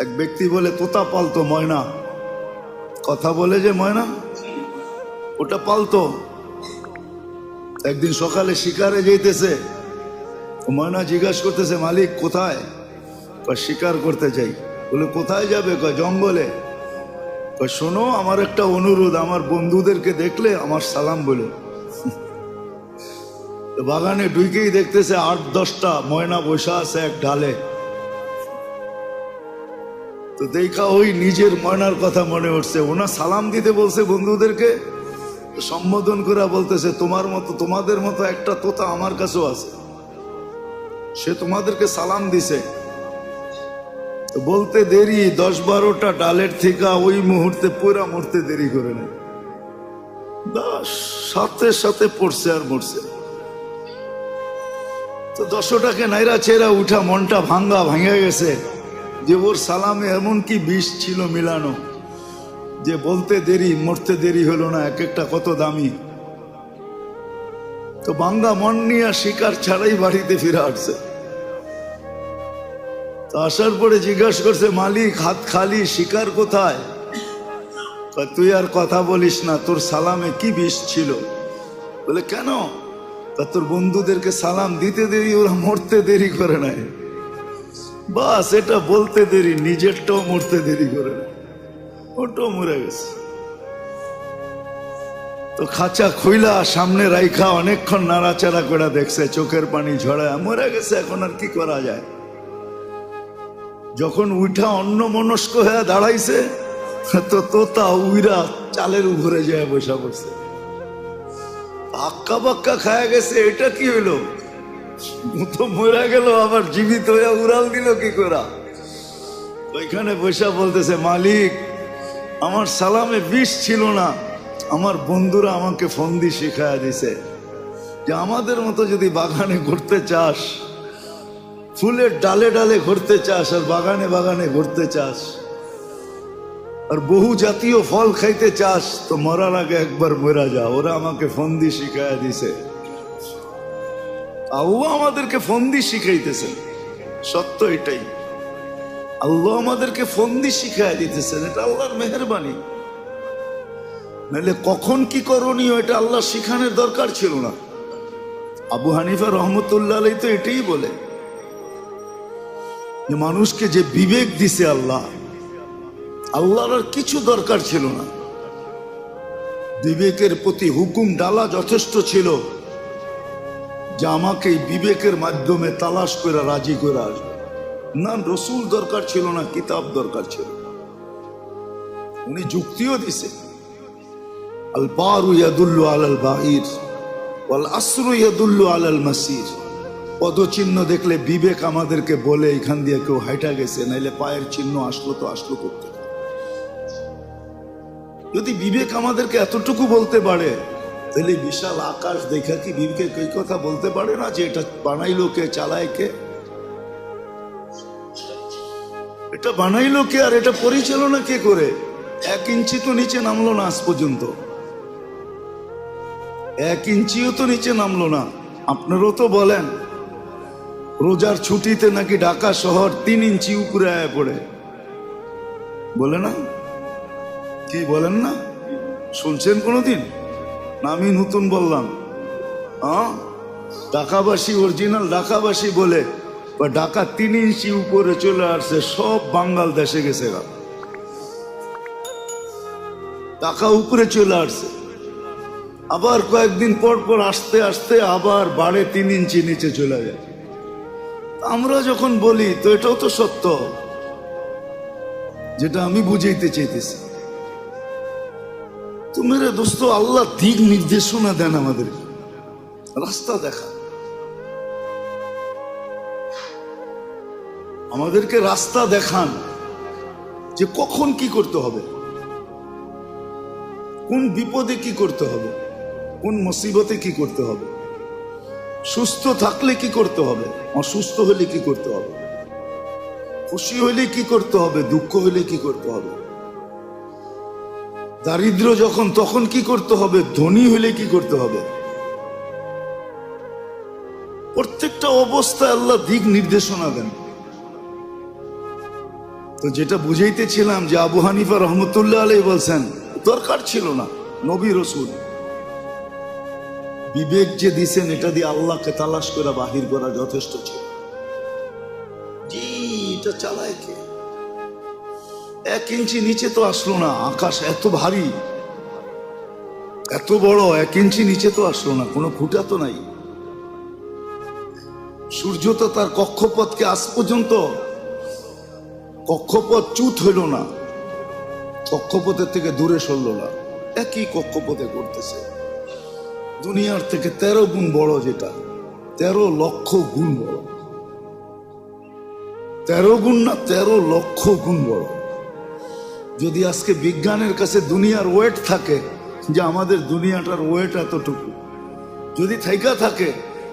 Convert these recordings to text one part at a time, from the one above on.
এক ব্যক্তি বলে তোতা পালতো ময়না, কথা বলে যে ময়না, ওটা পালতো। একদিন সকালে শিকারে যেতেছে, ময়না জিজ্ঞাসা করতেছে মালিক কোথায়? শিকার করতে চাই। বলে কোথায় যাবে? জঙ্গলে। শোনো আমার একটা অনুরোধ, আমার বন্ধুদেরকে দেখলে আমার সালাম বলো। বাগানে ঢুকেই দেখতেছে 8-10টা ময়না বসা আছে এক ডালে। তো দেখা ওই নিজের ময়নার কথা মনে উঠছে, ওনা সালাম দিতে বলছে বন্ধুদেরকে, সম্বোধন করে বলতেছে তোমার মতো, তোমাদের মতো একটা তোতা আমার কাছেও আছে, সে তোমাদেরকে সালাম দিছে। বলতে দেরি 10-12টা ডালের থেকে ওই মুহূর্তে পুরা মরতে দেরি করে নেয়, সাথে সাথে পড়ছে আর মরছে। তো 10টাকে নাইরা চেরা উঠা, মনটা ভাঙা গেছে যে ওর সালামে এমন কি বিষ ছিল মিলানো যে বলতে দেরি মরতে দেরি হলো না, এক একটা কত দামি। তো ভাঙ্গা মন নিয়ে শিকার ছাড়াই বাড়িতে ফিরে আসছে। তো আসার পরে জিজ্ঞাসা করছে মালিক হাত খালি, শিকার কোথায়? তুই আর কথা বলিস না, তোর সালামে কি বিষ ছিল? বলে কেন? তা তোর বন্ধুদেরকে সালাম দিতে দেরি, ওরা মরতে দেরি করে নাই। বাস এটা বলতে দেরি, নিজেরটাও মরতে দেরি করে না, ওটাও মরে গেছে। তো খাঁচা খুইলা সামনে রাইখা অনেকক্ষণ নাড়াচাড়া করে দেখছে, চোখের পানি ঝরায়, মরে গেছে, এখন আর কি করা যায়। যখন উঠা অন্য মনস্ক হয়ে দাঁড়াইছে, তো তোতা উইরা চালের উপরে যায় বসা পড়ছে, আক্কা বাক্কা খায়া গেছে। এটা কি হইলো? তো মরে গেল, আবার জীবিত হয়ে উড়াল দিল কি করা? ওইখানে বসা বলতেছে মালিক আমার সালামে বিষ ছিল না, আমার বন্ধুরা আমাকে ফন্দি শিখায়া দিছে যে আমাদের মতো যদি বাগানে ঘুরতে চাস, ফুলের ডালে ডালে ঘুরতে চাস, আর বাগানে বাগানে ঘুরতে চাস, আর বহু জাতীয় ফল খাইতে চাস, তো মরার আগে একবার মরা যা। ওরা আমাকে ফন্দি শিখায়া দিছে। আল্লাহ আমাদেরকে ফন্দি শিখাইতেছেন, সত্য এটাই। আল্লাহ আমাদেরকে ফন্দি শিখাই দিতেছেন, এটা আল্লাহর মেহেরবানি। নাহলে কখন কি করণীয় এটা আল্লাহ শিখানোর দরকার ছিল না। আবু হানিফা রহমতুল্লাহ আলাইহি তো এটাই বলে যে মানুষকে যে বিবেক দিছে আল্লাহ, আল্লাহর আর কিছু দরকার ছিল না। বিবেকের প্রতি হুকুম ডালা যথেষ্ট ছিল যে আমাকে এই বিবেকের মাধ্যমে তালাশ করে রাজি করে আসবে। না রসুল দরকার ছিল না, কিতাব দরকার ছিল। উনি যুক্তিও দিছে, আল বারু ইয়াদুল্লু আলাল বাহির ওয়াল আসরু ইয়াদুল্লু আলাল মাসির। পদচিহ্ন দেখলে বিবেক আমাদেরকে বলে এখান দিয়ে কেউ হাইটা গেছে, নাইলে পায়ের চিহ্ন আসলো তো আসলো করতে। যদি বিবেক আমাদেরকে এতটুকু বলতে পারে, তাহলে বিশাল আকাশ দেখা কি বিবেকে এই কথা বলতে পারে না যে এটা বানাইলো কে, চালায় কে? এটা বানাইলো কে আর এটা পরিচালনা কে করে? 1 ইঞ্চি তো নিচে নামলো না আজ পর্যন্ত, 1 ইঞ্চিও তো নিচে নামলো না। আপনারও তো বলেন রোজার ছুটিতে নাকি ঢাকা শহর 3 ইঞ্চি উপরে আয়া পড়ে, বলে না? কি বলেন না? শুনছেন কোনোদিন? না আমি নতুন বললাম? ঢাকাবাসী, অরিজিনাল ঢাকাবাসী বলে ঢাকা 3 ইঞ্চি উপরে চলে আসছে, সব বাঙ্গাল দেশে গেছে, ঢাকা উপরে চলে আসছে। আবার কয়েকদিন পর পর আস্তে আস্তে আবার বাড়ে 3 ইঞ্চি নিচে চলে যায়। আমরা যখন বলি তো এটাও তো সত্য, যেটা আমি বুঝাইতে চাইতেছি। তো মেরে দোস্ত, আল্লাহ দিক নির্দেশনা দেন, আমাদের রাস্তা দেখা, আমাদেরকে রাস্তা দেখান যে কখন কি করতে হবে, কোন বিপদে কি করতে হবে, কোন মুসিবতে কি করতে হবে, সুস্থ থাকলে কি করতে হবে, অসুস্থ হলে কি করতে হবে, খুশি হলে কি করতে হবে, দুঃখ হলে কি করতে হবে, দারিদ্র যখন তখন কি করতে হবে, ধনী হলে কি করতে হবে। প্রত্যেকটা অবস্থায় আল্লাহ দিক নির্দেশনা দেন। তো যেটা বুঝাইতেছিলাম যে আবু হানিফা রহমতুল্লাহ আলাইহি বলছেন দরকার ছিল না, নবী রসুল বিবেক যে দিছেন এটা দিয়ে আল্লাহকে তালাশ করে বাহির করা যথেষ্ট ছিল। জি, এটা চালায় কে? 1 ইঞ্চি নিচে তো আসলো না, আকাশ এত ভারী এত বড়, 1 ইঞ্চি নিচে তো আসলো না, কোনো খুঁটা তো নাই। সূর্য তো তার কক্ষপথকে আজ পর্যন্ত কক্ষপথ চ্যুত হইল না, কক্ষপথের থেকে দূরে সরল না, একই কক্ষপথে করতেছে। দুনিয়ার থেকে 13 গুণ বড়, যেটা 13 লক্ষ গুণ বড়, 13 গুণ না 13 লক্ষ গুণ বড়। যদি আজকে বিজ্ঞানের কাছে দুনিয়ার ওয়েট থাকে যে আমাদের দুনিয়াটার ওয়েট এতটুকু, যদি থাইকা থাকে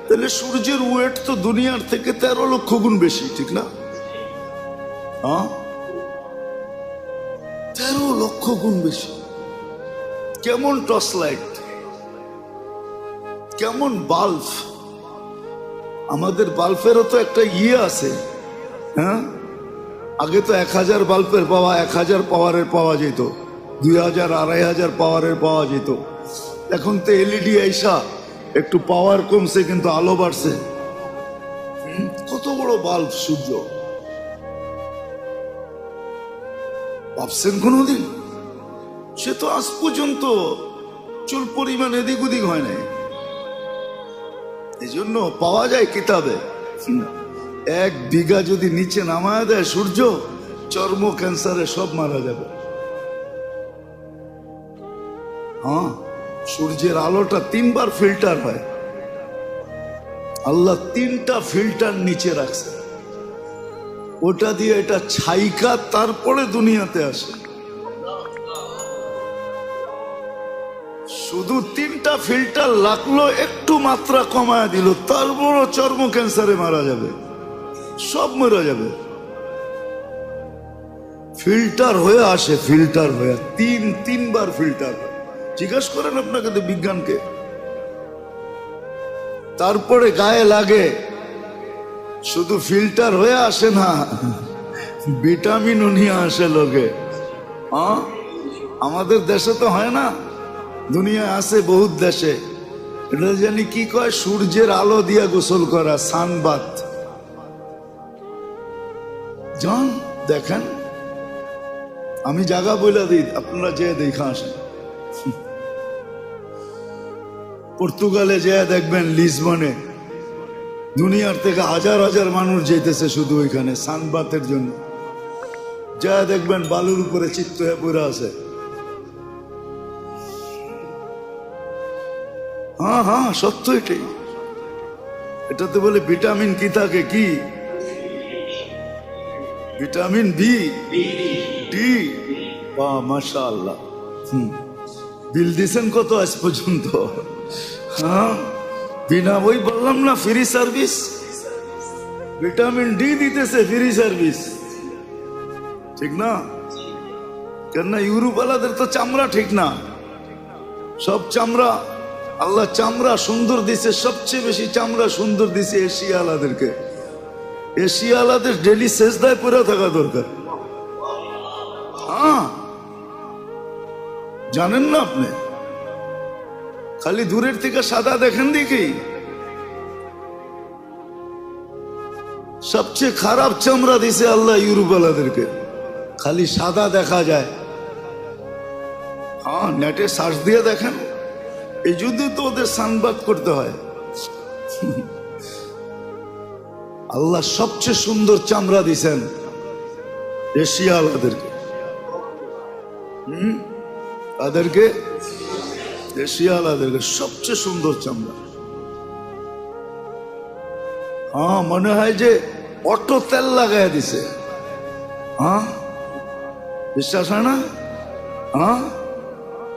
তাহলে সূর্যের ওয়েট তো দুনিয়ার থেকে 13 লক্ষ গুণ বেশি, ঠিক না? 13 লক্ষ গুণ বেশি। কেমন টর্চ লাইট, কেমন বাল্ব! আমাদের বাল্বেরও তো একটা আছে, হ্যাঁ? আগে তো 1000 বাল্বের পাওয়া 1000 পাওয়ারের পাওয়া যেত, 2000 2500 পাওয়ারের পাওয়া যেত। এখন তো এলইডি আইসা একটু পাওয়ার কমছে কিন্তু আলো বাড়ছে। কত বড় বাল্ব সূর্য, ভাবছেন কোনদিন? সে তো আজ পর্যন্ত চুল পরিমাণ এদিক ওদিক হয় নাই। এই জন্য পাওয়া যায় কিতাবে 1 বিঘা যদি নিচে নামায় দেয় সূর্য, চর্ম ক্যান্সারে সব মারা যাবে। হ্যাঁ, সূর্যের আলোটা 3 বার ফিল্টার হয়, আল্লাহ 3টা ফিল্টার নিচে রাখছে, ওটা দিয়ে এটা ছাইকা তারপরে দুনিয়াতে আসে। শুধু 3টা ফিল্টার লাগলো, একটু মাত্রা কমায় দিল, তারপর চর্ম ক্যান্সারে মারা যাবে, সব মরে যাবে। ফিল্টার হয়ে আসে, ফিল্টার হয়ে 3 বার ফিল্টার। জিজ্ঞাসা করেন আপনাকে তো বিজ্ঞানকে। তারপরে গায়ে লাগে, শুধু ফিল্টার হয়ে আসে না, ভিটামিনও নিয়ে আসে লোকে। আমাদের দেশে তো হয় না, দুনিয়ায় আছে বহুত দেশে। এটা জানি কি কয়, সূর্যের আলো দিয়া গোসল করা, সানবাত। যান দেখেন, আমি জায়গা বইলা দিই, আপনারা যে দেখা আসেন। পর্তুগালে যে দেখবেন, লিসবনে দুনিয়ার থেকে হাজার হাজার মানুষ যেতেছে শুধু ওইখানে সানবাতের জন্য। যা দেখবেন বালুর উপরে চিত্ত হয়ে পড়ে আছে। হ্যাঁ হ্যাঁ, সত্য এটাই। এটাতে বলে ভিটামিন কি থাকে, কি ভিটামিন বি ডি। বাহ, মাশাআল্লাহ। বিল দিছেন কত আজ পর্যন্ত? হ্যাঁ, বিনা বই বললাম না, ফ্রি সার্ভিস। ভিটামিন ডি দিতেছে, ফ্রি সার্ভিস, ঠিক না? কেননা ইউরোপ ওয়ালাদের তো চামড়া ঠিক না, সব চামড়া আল্লাহ চামড়া সুন্দর দিছে, সবচেয়ে বেশি চামড়া সুন্দর দিছে এশিয়া আলাদেরকে। এশিয়া আলাদের ডেলি সেজদায় পড়ে থাকা দরকার। হ্যাঁ, জানেন না আপনি? খালি দূরের থেকে সাদা দেখেন দেখি, সবচেয়ে খারাপ চামড়া দিছে আল্লাহ ইউরোপ ওয়ালাদেরকে, খালি সাদা দেখা যায়। হ্যাঁ, নেটে সার্চ দিয়ে দেখেন। এই যুদ্ধে তো ওদের সানবাদ করতে হয়। আল্লাহ সবচেয়ে সুন্দর চামড়া দিছেন এশিয়া আলাদেরকে। তাদেরকে এশিয়া আলাদেরকে সবচেয়ে সুন্দর চামড়া। হ্যাঁ, মনে হয় যে অটো তেল লাগাই দিছে। হ্যাঁ, বিশ্বাস হয় না? হ্যাঁ,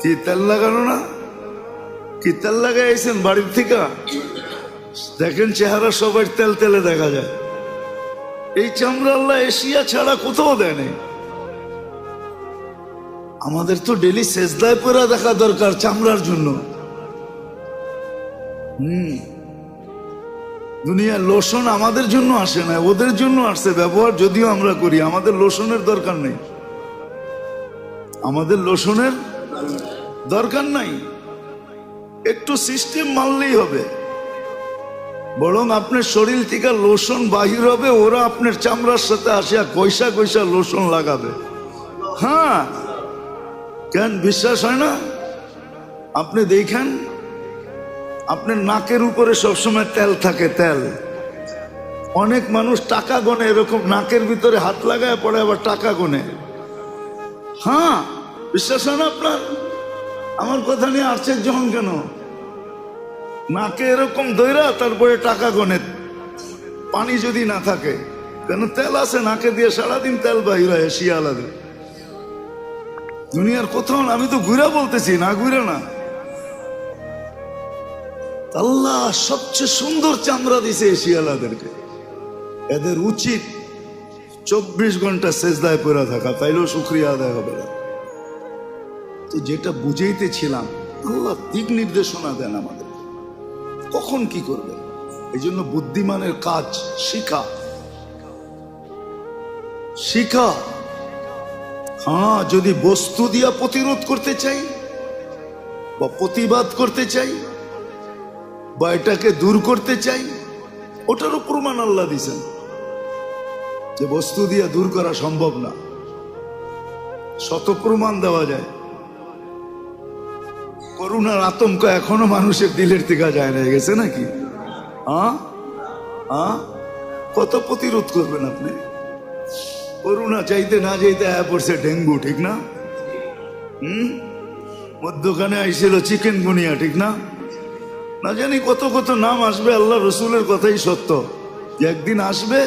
কি তেল লাগানো না? কি তেল লাগাইছেন বাড়ির থেকে? দেখেন চেহারা সবাই তেল তেলে দেখা যায়। এই চামড়া আল্লাহ এশিয়া ছাড়া কোথাও দেয় নাই। আমাদের তো ডেলি সেজদায় পড়া দেখা দরকার চামড়ার জন্য। দুনিয়ার লোশন আমাদের জন্য আসে না, ওদের জন্য আসছে ব্যবহার, যদিও আমরা করি। আমাদের লোশনের দরকার নেই, আমাদের লোশনের দরকার নাই। একটু সিস্টেম মানলেই হবে। বরং আপনার শরীর থেকে লোশন বাহির হবে, ওরা আপনার চামড়ার সাথে আসিয়া কইসা কইসা লোশন লাগাবে। হ্যাঁ, কেন বিশ্বাস হয় না? আপনি দেখেন, আপনার নাকের উপরে সবসময় তেল থাকে, তেল। অনেক মানুষ টাকা গনে, এরকম নাকের ভিতরে হাত লাগায় পড়ে আবার টাকা গনে। হ্যাঁ, বিশ্বাস হয় না আপনার? আমার কথা নিয়ে আশ্চর্য হন কেন? নাকে এরকম দইরা তারপরে টাকা গনে, পানি যদি না থাকে, কেন তেল আছে নাকে দিয়ে, সারাদিন তেল বাহির হয় শিয়ালাদের। দুনিয়ার কোথাও না, আমি তো ঘুরা বলতেছি, না ঘুরে না। আল্লাহ সবচেয়ে সুন্দর চামড়া দিছে শিয়ালাদেরকে। এদের উচিত 24 ঘন্টা সেজদায় পড়ে থাকা, তাইলেও শুকরিয়া আদায় হবে না। তো যেটা বুঝাইতেছিলাম, আল্লাহ দিক নির্দেশনা দেন আমাদের কখন কি করবে। এই জন্য বুদ্ধিমানের কাজ শিখা, শিখা। হ্যাঁ, যদি বস্তু দিয়া প্রতিরোধ করতে চাই বা প্রতিবাদ করতে চাই বা এটাকে দূর করতে চাই, ওটারও প্রমাণ আল্লাহ দিছেন যে বস্তু দিয়ে দূর করা সম্ভব না। শত প্রমাণ দেওয়া যায়। করুণার আতঙ্ক এখনো মানুষের দিলের থেকে যায় না, গেছে নাকি? কত প্রতিরোধ করবেন আপনি? করুণা চাইতে না চাইতে আয়া পড়ছে ডেঙ্গু, ঠিক না? মধ্যখানে আইছিল চিকেন গুনিয়া, ঠিক না? না জানি কত কত নাম আসবে। আল্লাহ রসুলের কথাই সত্য যে একদিন আসবে,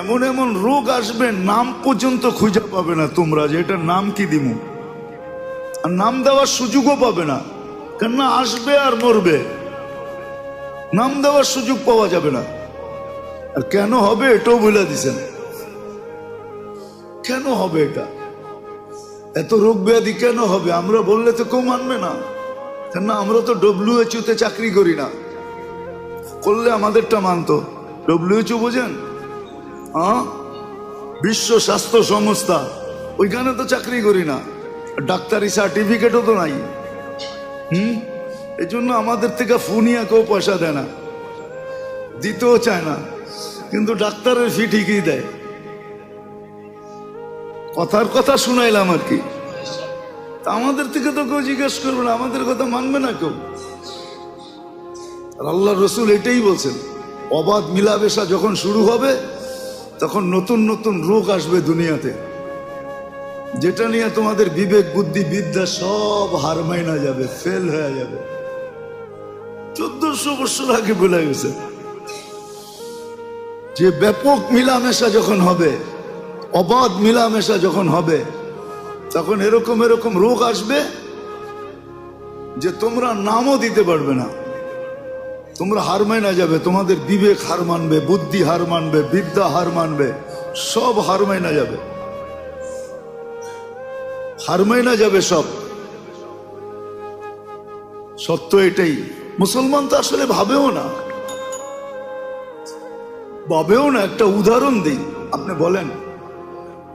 এমন এমন রোগ আসবে, নাম পর্যন্ত খুঁজে পাবে না তোমরা, যে এটার নাম কি দিমু। আর নাম দেওয়ার সুযোগও পাবে না, কেননা আসবে আর মরবে। নাম দেওয়ার সুযোগ পাওয়া যাবে না। আর কেন হবে এটাও বলে দিছেন। কেন হবে এটা? এত রোগ ব্যাধি কেন হবে? আমরা বললে তো কেউ মানবে না, কেননা আমরা তো WHO তে চাকরি করি না। করলে আমাদেরটা মানতো। WHO বোঝেন? বিশ্ব স্বাস্থ্য সংস্থা, ওইখানে তো চাকরি করি না, ডাক্তারি সার্টিফিকেটও তো নাই। এই জন্য আমাদের থেকে ফুনিয়া কেউ পয়সা দেয় না, দিতেও চায় না, কিন্তু ডাক্তারের ফি ঠিকই দেয়। কথার কথা শুনাইলাম আর কি। তা আমাদের থেকে তো কেউ জিজ্ঞেস করবে না, আমাদের কথা মানবে না কেউ। আর আল্লাহ রসুল এটাই বলছেন, অবাধ মিলামেশা যখন শুরু হবে তখন নতুন নতুন রোগ আসবে দুনিয়াতে, যেটা নিয়ে তোমাদের বিবেক বুদ্ধি বিদ্যা সব হার মাইনা যাবে, ফেল হয়ে যাবে। 1400 বছর আগে বলে গেছে যে ব্যাপক মিলামেশা যখন হবে, অবাধ মিলামেশা যখন হবে, তখন এরকম এরকম রোগ আসবে যে তোমরা নামও দিতে পারবে না। তোমরা হার মাইনা যাবে, তোমাদের বিবেক হার মানবে, বুদ্ধি হার মানবে, বিদ্যা হার মানবে, সব হার মাইনা যাবে, হার মাইনা যাবে সব। সত্য এটাই। মুসলমান তো আসলে ভাবেও না, ভাবেও না। একটা উদাহরণ দিই, আপনি বলেন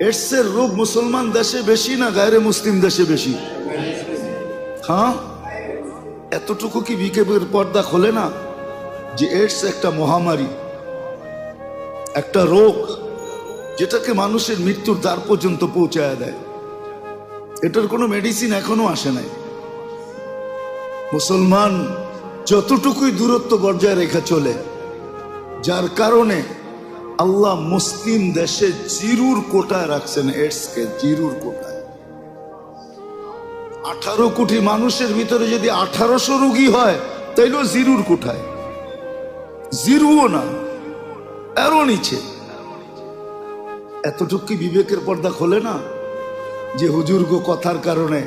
এডসের রোগ মুসলমান দেশে বেশি না গায়রে মুসলিম দেশে বেশি? হ্যাঁ, এতটুকু কি বিকেবের পর্দা খোলে না যে এডস একটা মহামারী, একটা রোগ যেটাকে মানুষের মৃত্যুর দ্বার পর্যন্ত পৌঁছায় দেয়। এটার কোনো মেডিসিন এখনো আসে নাই। মুসলমান যতটুকুই দূরত্ব বজায় রেখে চলে, যার কারণে আল্লাহ মুসলিম দেশে জিরুর কোটায় রাখছেন এডসকে, জিরুর কোটায়। 18 কোটি মানুষের ভিতরে যদি 1800 রোগী হয়, তাইলেও জিরুর কোটায়, জিরুও না, এরও নিচে। এতটুকু বিবেকের পর্দা খোলে না যে হুজুরগো কথার কারণে,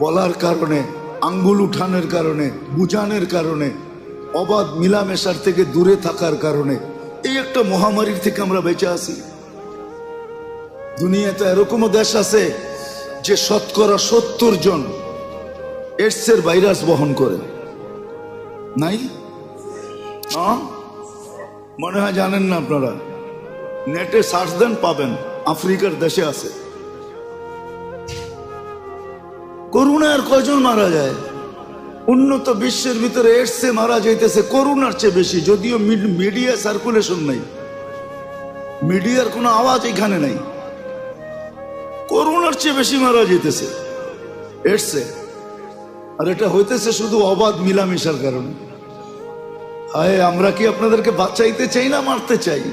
বলার কারণে, আঙ্গুল উঠানোর কারণে, বুঝানোর কারণে, অবাধ মিলামেশার থেকে দূরে থাকার কারণে এই একটা মহামারীর থেকে আমরা বেঁচে আছি। দুনিয়াতে এরকমও দেশ আছে যে 70% জন এডসের ভাইরাস বহন করে, নাই? মনে হয় জানেন না আপনারা, নেটে সার্চ দেন পাবেন, আফ্রিকার দেশে আছে। করোনার কয়জন মারা যায়? উন্নত বিশ্বের ভিতরে এডসে মারা যাইতেছে করোনার চেয়ে বেশি, যদিও মিডিয়া সার্কুলেশন নাই, মিডিয়ার কোনো আওয়াজ এখানে নাই। করোনার চেয়ে বেশি মারা যাইতেছে এডসে, আর এটা হইতেছে শুধু অবাধ মিলামিশার কারণে। হায়, আমরা কি আপনাদেরকে বাঁচাইতে চাই না মারতে চাই?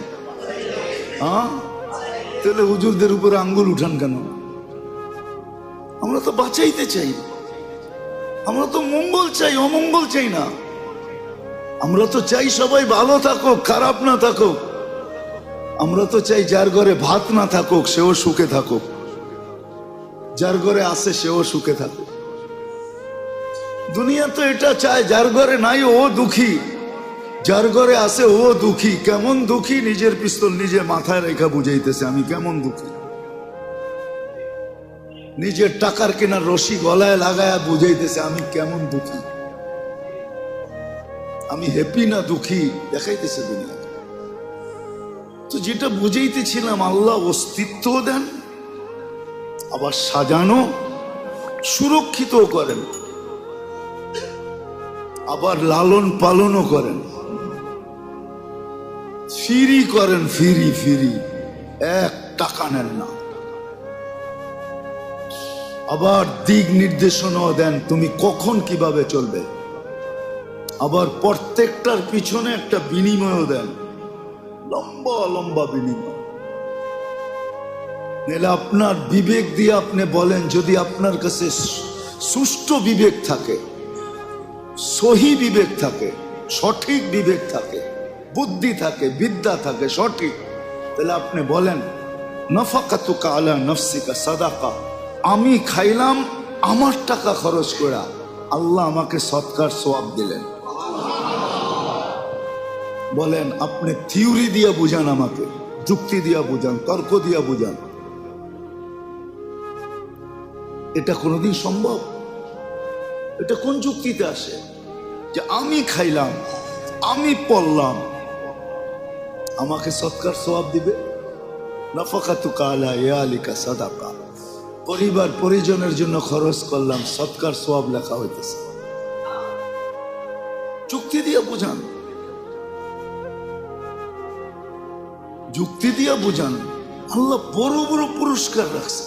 হ্যাঁ, তাহলে হুজুরদের উপরে আঙ্গুল উঠান কেন? আমরা তো বাঁচাইতে চাই, আমরা তো মঙ্গল চাই, অমঙ্গল চাই না। আমরা তো চাই সবাই ভালো থাকুক, খারাপ না থাকুক। আমরা তো চাই যার ঘরে ভাত না থাকুক সেও সুখে থাকুক, যার ঘরে আছে সেও সুখে থাকুক। দুনিয়া তো এটা চায়, যার ঘরে নাই ও দুঃখী, যার ঘরে আছে ও দুঃখী। কেমন দুঃখী? নিজের পিস্তল নিজে মাথায় রেখা বুঝাইতেছে আমি কেমন দুঃখী। নিজের টাকার কেনার রশি গলায় লাগায়া বুঝাইতেছে আমি কেমন দুঃখী। আমি হ্যাপি না দুঃখী দেখাইতেছে দুনিয়া। তো যেটা বুঝাইতেছিলাম, আল্লাহ অস্তিত্ব দেন, আবার সাজানো সুরক্ষিত করেন, আবার লালন পালনও করেন, ফিরি করেন, ফিরি ফিরি, এক টাকা নেন না। আবার দিক নির্দেশনাও দেন, তুমি কখন কিভাবে চলবে। আবার প্রত্যেকটার পিছনে একটা বিনিময়ও দেন, লম্বা লম্বা বিনিময়। নাহলে আপনার বিবেক দিয়ে আপনি বলেন, যদি আপনার কাছে সুষ্ঠু বিবেক থাকে, সহি বিবেক থাকে, সঠিক বিবেক থাকে, বুদ্ধি থাকে, বিদ্যা থাকে সঠিক, তাহলে আপনি বলেন নাফাকাতুকা আলা নাফসিকা সাদাকা, আমি খাইলাম আমার টাকা খরচ করা, আল্লাহ আমাকে সৎকার সওয়াব দিলেন। বলেন, আপনি থিওরি দিয়া বুঝান, আমাকে যুক্তি দিয়া বুঝান, তর্ক দিয়া বুঝান, এটা কোনোদিন সম্ভব? এটা কোন যুক্তিতে আসে যে আমি খাইলাম, আমি পড়লাম, আমাকে সৎকার সওয়াব দিবে? নাফাকাতুকা আলা ইয়ালিকা সাদাকা, পরিবার পরিজনের জন্য খরচ করলাম, সৎকার সওয়াব লেখা হইতেছে। যুক্তি দিয়া বুঝান, যুক্তি দিয়া বুঝান। আল্লাহ বড় বড় পুরস্কার রাখছে।